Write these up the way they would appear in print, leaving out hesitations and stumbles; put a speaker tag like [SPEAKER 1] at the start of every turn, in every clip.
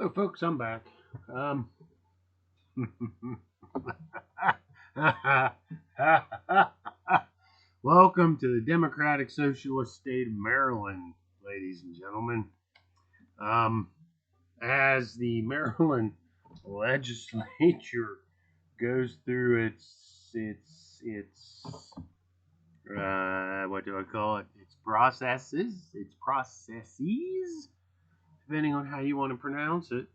[SPEAKER 1] Hello, folks. I'm back. Welcome to the Democratic Socialist State of Maryland, ladies and gentlemen. Um, as the Maryland legislature goes through its what do I call it? Its processes, depending on how you want to pronounce it.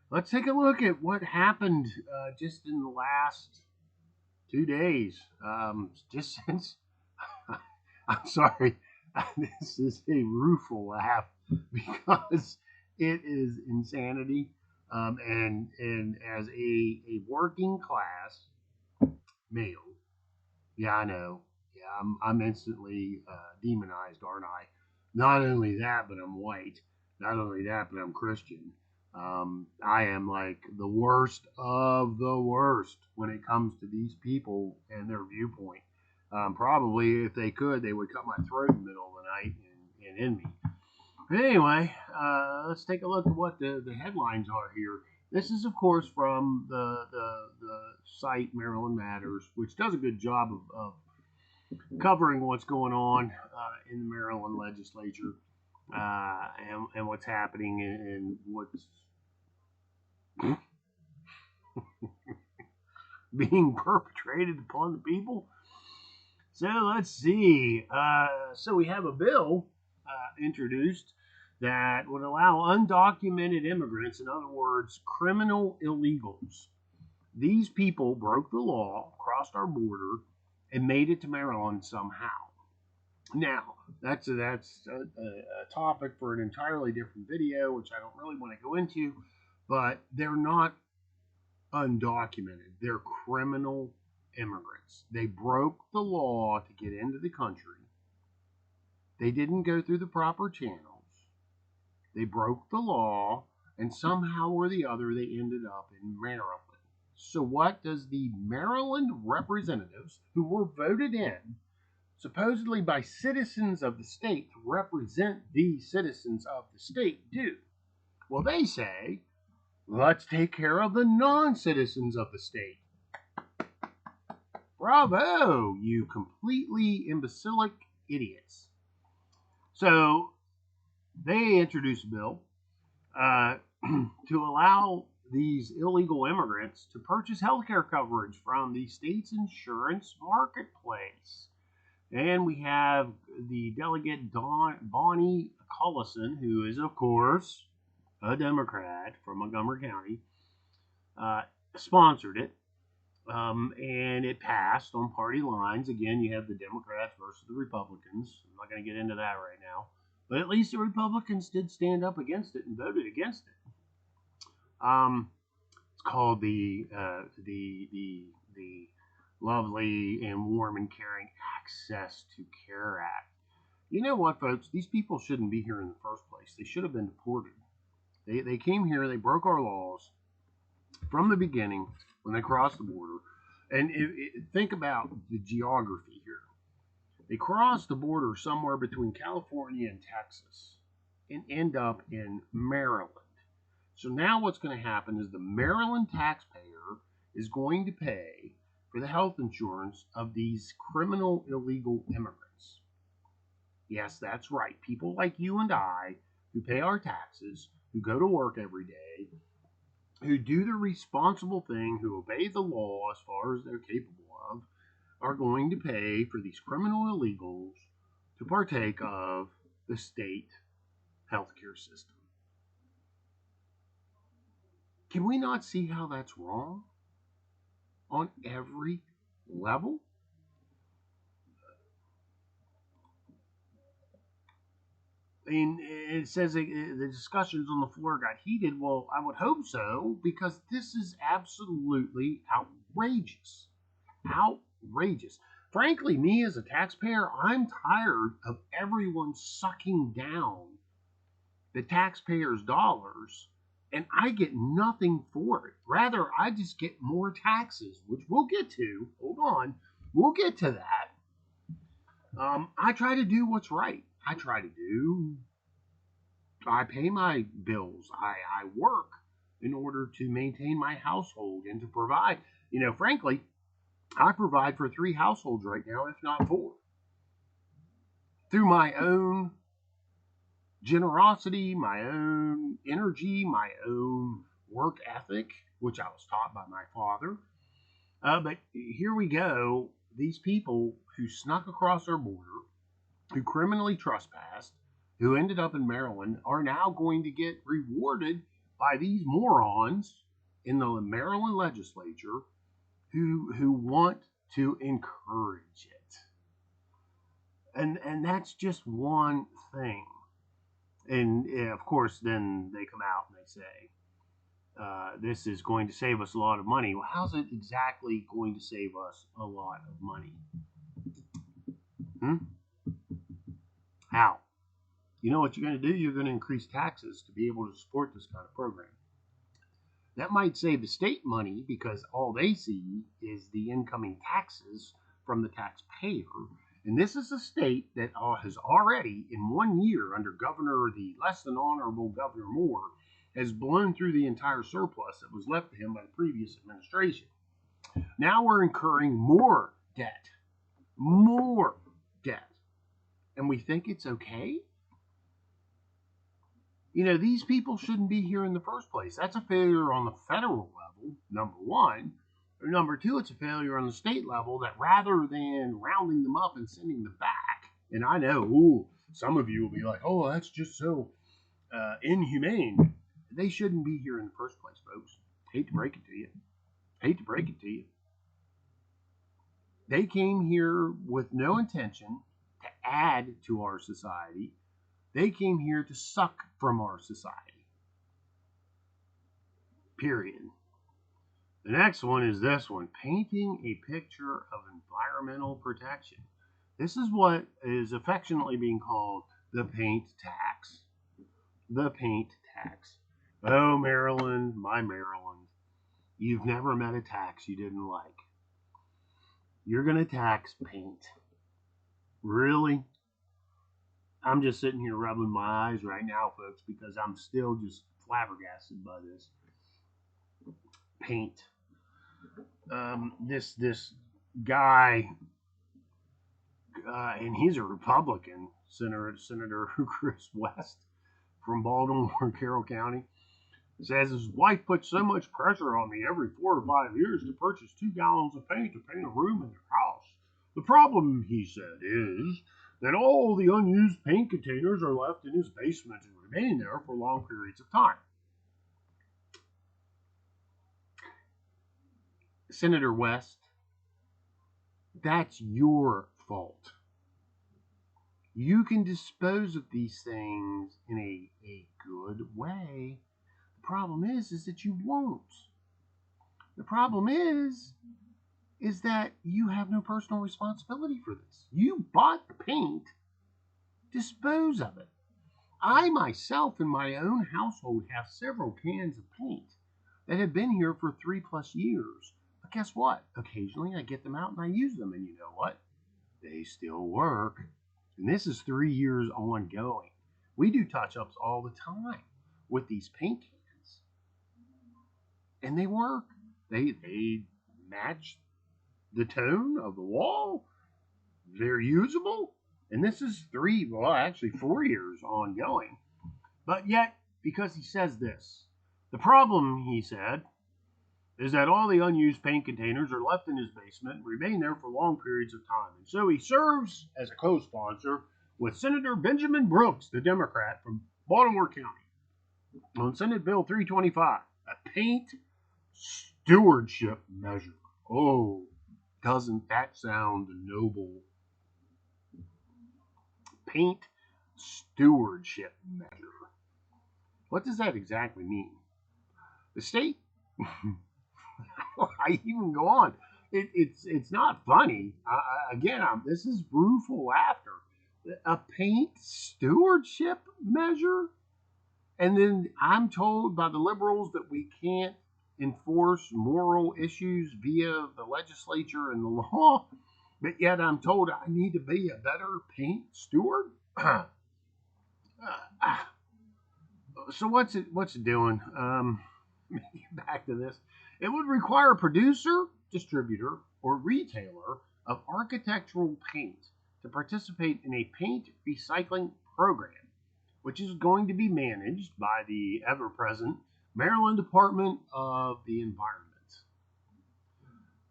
[SPEAKER 1] Let's take a look at what happened just in the last 2 days. Just since, I'm sorry, this is a rueful laugh because it is insanity. And as a working class male, yeah, I know, yeah, I'm instantly demonized, aren't I? Not only that, but I'm white. Not only that, but I'm Christian. I am like the worst of the worst when it comes to these people and their viewpoint. Probably, if they could, they would cut my throat in the middle of the night and end me. But anyway, let's take a look at what the headlines are here. This is, of course, from the site Maryland Matters, which does a good job of covering what's going on in the Maryland legislature and what's happening and what's being perpetrated upon the people. So let's see. So we have a bill introduced that would allow undocumented immigrants, in other words, criminal illegals. These people broke the law, crossed our border, and made it to Maryland somehow. Now, that's a topic for an entirely different video, which I don't really want to go into, but they're not undocumented. They're criminal immigrants. They broke the law to get into the country. They didn't go through the proper channels. They broke the law, and somehow or the other, they ended up in Maryland. So what does the Maryland representatives, who were voted in, supposedly by citizens of the state to represent the citizens of the state, do? Well, they say, let's take care of the non-citizens of the state. Bravo, you completely imbecilic idiots. So they introduced a bill to allow these illegal immigrants to purchase healthcare coverage from the state's insurance marketplace. And we have the delegate Bonnie Collison, who is, of course, a Democrat from Montgomery County, sponsored it. And it passed on party lines. Again, you have the Democrats versus the Republicans. I'm not going to get into that right now. But at least the Republicans did stand up against it and voted against it. It's called the Lovely and Warm and Caring Access to Care Act. You know what, folks? These people shouldn't be here in the first place. They should have been deported. They came here. They broke our laws from the beginning when they crossed the border. And think about the geography here. They crossed the border somewhere between California and Texas and end up in Maryland. So now what's going to happen is the Maryland taxpayer is going to pay for the health insurance of these criminal illegal immigrants. Yes, that's right. People like you and I who pay our taxes, who go to work every day, who do the responsible thing, who obey the law as far as they're capable of, are going to pay for these criminal illegals to partake of the state healthcare system. Can we not see how that's wrong on every level? And it says the discussions on the floor got heated. Well, I would hope so, because this is absolutely outrageous. Outrageous. Frankly, me as a taxpayer, I'm tired of everyone sucking down the taxpayers' dollars, and I get nothing for it. Rather, I just get more taxes, which we'll get to. Hold on. We'll get to that. I try to do what's right. I try to do I pay my bills. I work in order to maintain my household and to provide. Frankly, I provide for 3 households right now, if not 4, through my own generosity, my own energy, my own work ethic, which I was taught by my father. But here we go. These people who snuck across our border, who criminally trespassed, who ended up in Maryland, are now going to get rewarded by these morons in the Maryland legislature who want to encourage it. And that's just one thing. And of course, then they come out and they say, this is going to save us a lot of money. Well, how's it exactly going to save us a lot of money? How? You know what you're going to do? You're going to increase taxes to be able to support this kind of program. That might save the state money because all they see is the incoming taxes from the taxpayer. And this is a state that has already, in 1 year, under the less than honorable Governor Moore, has blown through the entire surplus that was left to him by the previous administration. Now we're incurring more debt. More debt. And we think it's okay? These people shouldn't be here in the first place. That's a failure on the federal level, number one. Or number two, it's a failure on the state level that rather than rounding them up and sending them back, and I know, some of you will be like, oh, that's just so inhumane. They shouldn't be here in the first place, folks. Hate to break it to you. Hate to break it to you. They came here with no intention to add to our society. They came here to suck from our society. Period. The next one is this one, painting a picture of environmental protection. This is what is affectionately being called the paint tax. The paint tax. Oh, Maryland, my Maryland, you've never met a tax you didn't like. You're going to tax paint. Really? I'm just sitting here rubbing my eyes right now, folks, because I'm still just flabbergasted by this. Paint. This guy, and he's a Republican, Senator Chris West from Baltimore, Carroll County, says his wife puts so much pressure on me every 4 or 5 years to purchase 2 gallons of paint to paint a room in their house. The problem, he said, is that all the unused paint containers are left in his basement and remain there for long periods of time. Senator West, that's your fault. You can dispose of these things in a good way. The problem is that you won't. The problem is that you have no personal responsibility for this. You bought the paint, dispose of it. I myself in my own household have several cans of paint that have been here for 3+ years. But guess what? Occasionally I get them out and I use them, and you know what? They still work. And this is 3 years ongoing. We do touch-ups all the time with these paint cans. And they work. They match the tone of the wall. They're usable. And this is 4 years ongoing. But yet, because he says this, the problem, he said, is that all the unused paint containers are left in his basement and remain there for long periods of time. And so he serves as a co-sponsor with Senator Benjamin Brooks, the Democrat from Baltimore County, on Senate Bill 325, a paint stewardship measure. Oh, doesn't that sound noble? Paint stewardship measure. What does that exactly mean? The state, I even go on. It's not funny. This is rueful laughter. A paint stewardship measure? And then I'm told by the liberals that we can't enforce moral issues via the legislature and the law, but yet I'm told I need to be a better paint steward? So what's it doing? Back to this. It would require a producer, distributor, or retailer of architectural paint to participate in a paint recycling program, which is going to be managed by the ever present Maryland Department of the Environment.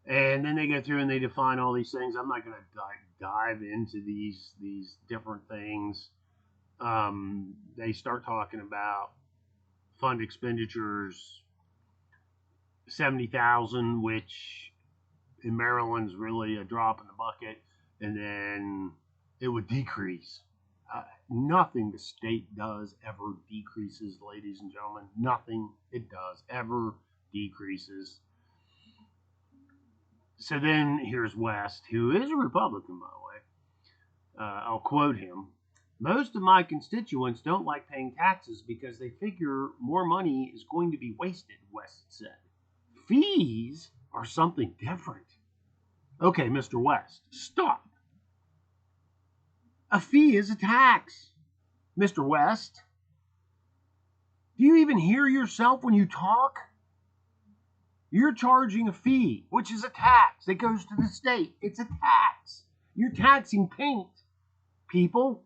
[SPEAKER 1] And then they go through and they define all these things. I'm not going to dive into these different things. They start talking about fund expenditures 70,000, which in Maryland's really a drop in the bucket, and then it would decrease. Nothing the state does ever decreases, ladies and gentlemen. Nothing it does ever decreases. So then here's West, who is a Republican, by the way. I'll quote him. Most of my constituents don't like paying taxes because they figure more money is going to be wasted, West said. Fees are something different. Okay, Mr. West, stop. A fee is a tax. Mr. West, do you even hear yourself when you talk? You're charging a fee, which is a tax that goes to the state. It's a tax. You're taxing paint, people.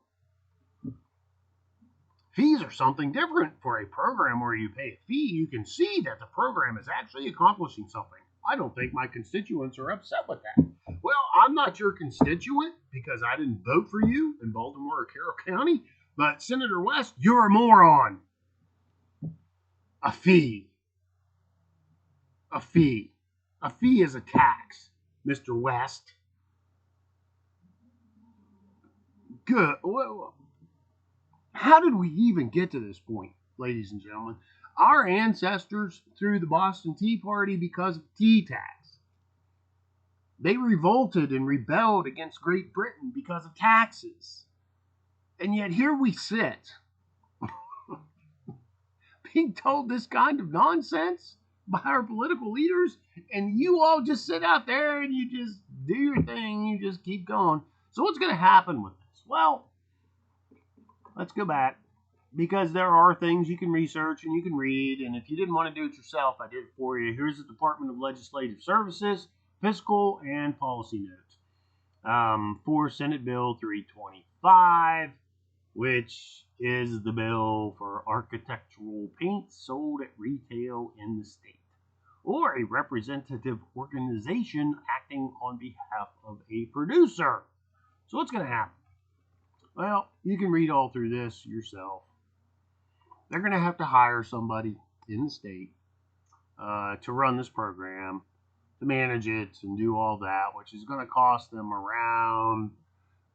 [SPEAKER 1] Fees are something different. For a program where you pay a fee, you can see that the program is actually accomplishing something. I don't think my constituents are upset with that. Well, I'm not your constituent because I didn't vote for you in Baltimore or Carroll County, but Senator West, you're a moron. A fee. A fee. A fee is a tax, Mr. West. Good. Well, how did we even get to this point, ladies and gentlemen? Our ancestors threw the Boston Tea Party because of tea tax. They revolted and rebelled against Great Britain because of taxes. And yet here we sit, being told this kind of nonsense by our political leaders, and you all just sit out there and you just do your thing, you just keep going. So what's going to happen with this? Well, let's go back, because there are things you can research and you can read, and if you didn't want to do it yourself, I did it for you. Here's the Department of Legislative Services, Fiscal and Policy Notes for Senate Bill 325, which is the bill for architectural paint sold at retail in the state, or a representative organization acting on behalf of a producer. So what's going to happen? Well, you can read all through this yourself. They're going to have to hire somebody in the state to run this program, to manage it and do all that, which is going to cost them around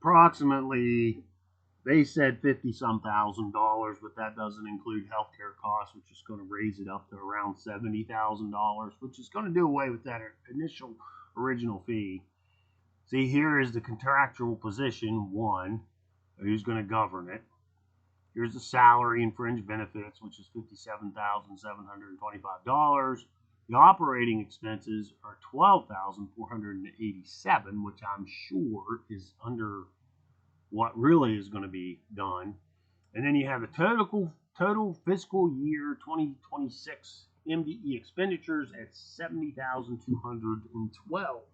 [SPEAKER 1] approximately, they said $50-some thousand, but that doesn't include healthcare costs, which is going to raise it up to around $70,000, which is going to do away with that initial original fee. See, here is the contractual position one. Who's going to govern it? Here's the salary and fringe benefits, which is $57,725. The operating expenses are $12,487, which I'm sure is under what really is going to be done. And then you have the total fiscal year 2026 MDE expenditures at $70,212.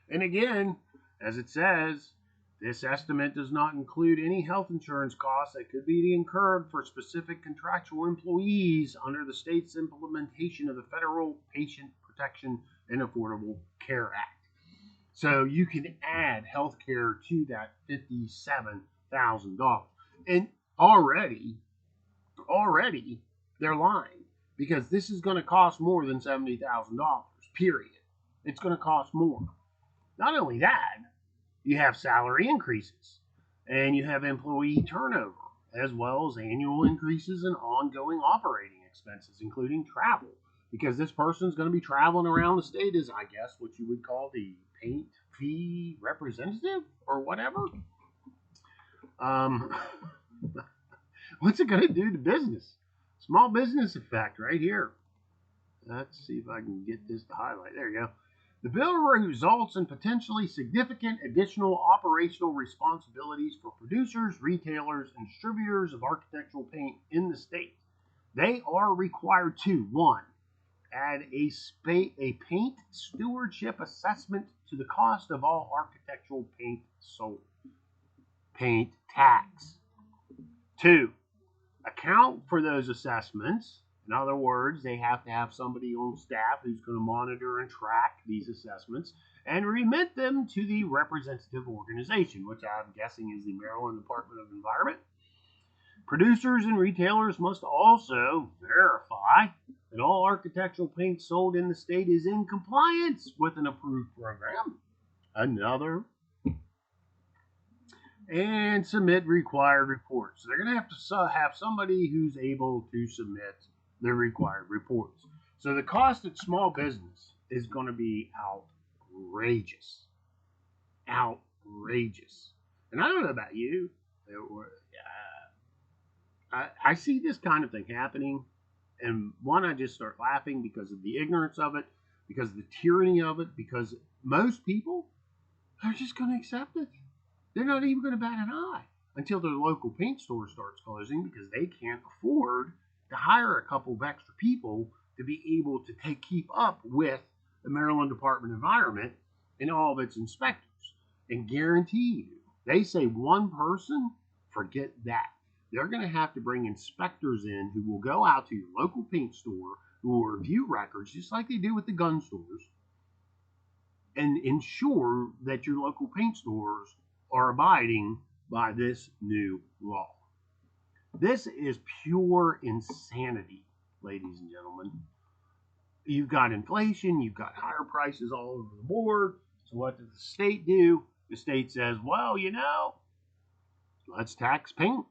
[SPEAKER 1] And again, as it says, this estimate does not include any health insurance costs that could be incurred for specific contractual employees under the state's implementation of the Federal Patient Protection and Affordable Care Act. So you can add health care to that $57,000. And already, they're lying, because this is going to cost more than $70,000, period. It's going to cost more. Not only that, you have salary increases, and you have employee turnover, as well as annual increases in ongoing operating expenses, including travel, because this person's going to be traveling around the state as, I guess, what you would call the paint fee representative or whatever. What's it going to do to business? Small business effect right here. Let's see if I can get this to highlight. There you go. The bill results in potentially significant additional operational responsibilities for producers, retailers, and distributors of architectural paint in the state. They are required to 1. Add a paint stewardship assessment to the cost of all architectural paint sold. Paint tax. 2. Account for those assessments. In other words, they have to have somebody on staff who's going to monitor and track these assessments and remit them to the representative organization, which I'm guessing is the Maryland Department of Environment. Producers and retailers must also verify that all architectural paint sold in the state is in compliance with an approved program. Another. And submit required reports. So they're going to have somebody who's able to submit the required reports. So the cost of small business is going to be outrageous. Outrageous. And I don't know about you. I see this kind of thing happening, and I just start laughing because of the ignorance of it, because of the tyranny of it, because most people are just going to accept it. They're not even going to bat an eye until their local paint store starts closing because they can't afford to hire a couple of extra people to be able to keep up with the Maryland Department of Environment and all of its inspectors. And guarantee you, they say one person, forget that. They're going to have to bring inspectors in who will go out to your local paint store, who will review records just like they do with the gun stores, and ensure that your local paint stores are abiding by this new law. This is pure insanity, ladies and gentlemen. You've got inflation, you've got higher prices all over the board. So what does the state do? The state says, well, let's tax paint.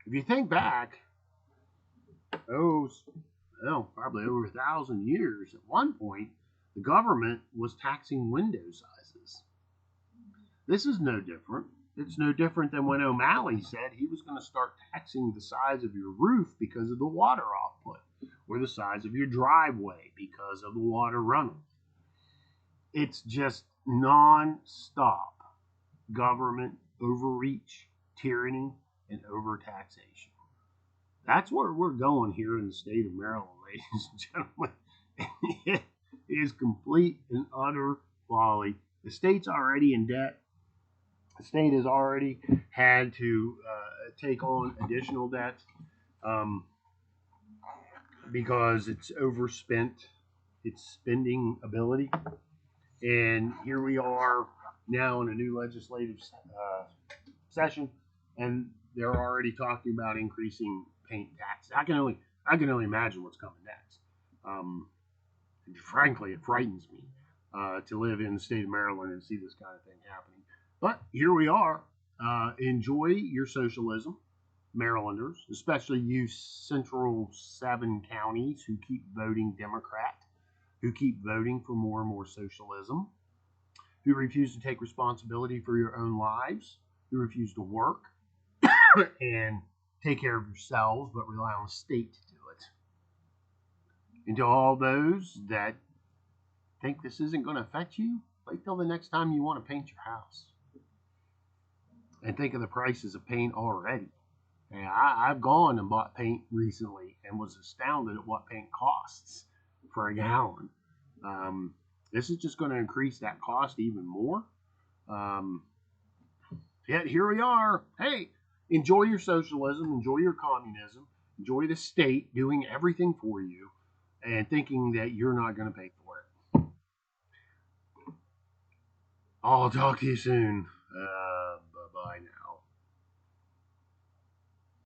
[SPEAKER 1] If you think back, probably over 1,000 years, at one point, the government was taxing window sizes. This is no different. It's no different than when O'Malley said he was going to start taxing the size of your roof because of the water output, or the size of your driveway because of the water runoff. It's just non-stop government overreach, tyranny, and overtaxation. That's where we're going here in the state of Maryland, ladies and gentlemen. It is complete and utter folly. The state's already in debt. The state has already had to take on additional debt because it's overspent its spending ability. And here we are now in a new legislative session, and they're already talking about increasing paint tax. I can only imagine what's coming next. Frankly, it frightens me to live in the state of Maryland and see this kind of thing happening. But here we are. Enjoy your socialism, Marylanders, especially you central 7 counties who keep voting Democrat, who keep voting for more and more socialism, who refuse to take responsibility for your own lives, who refuse to work and take care of yourselves, but rely on the state to do it. And to all those that think this isn't going to affect you, wait till the next time you want to paint your house. And think of the prices of paint already. And I've gone and bought paint recently and was astounded at what paint costs for a gallon. This is just going to increase that cost even more. Yet here we are. Hey, enjoy your socialism, enjoy your communism, enjoy the state doing everything for you and thinking that you're not going to pay for it. I'll talk to you soon.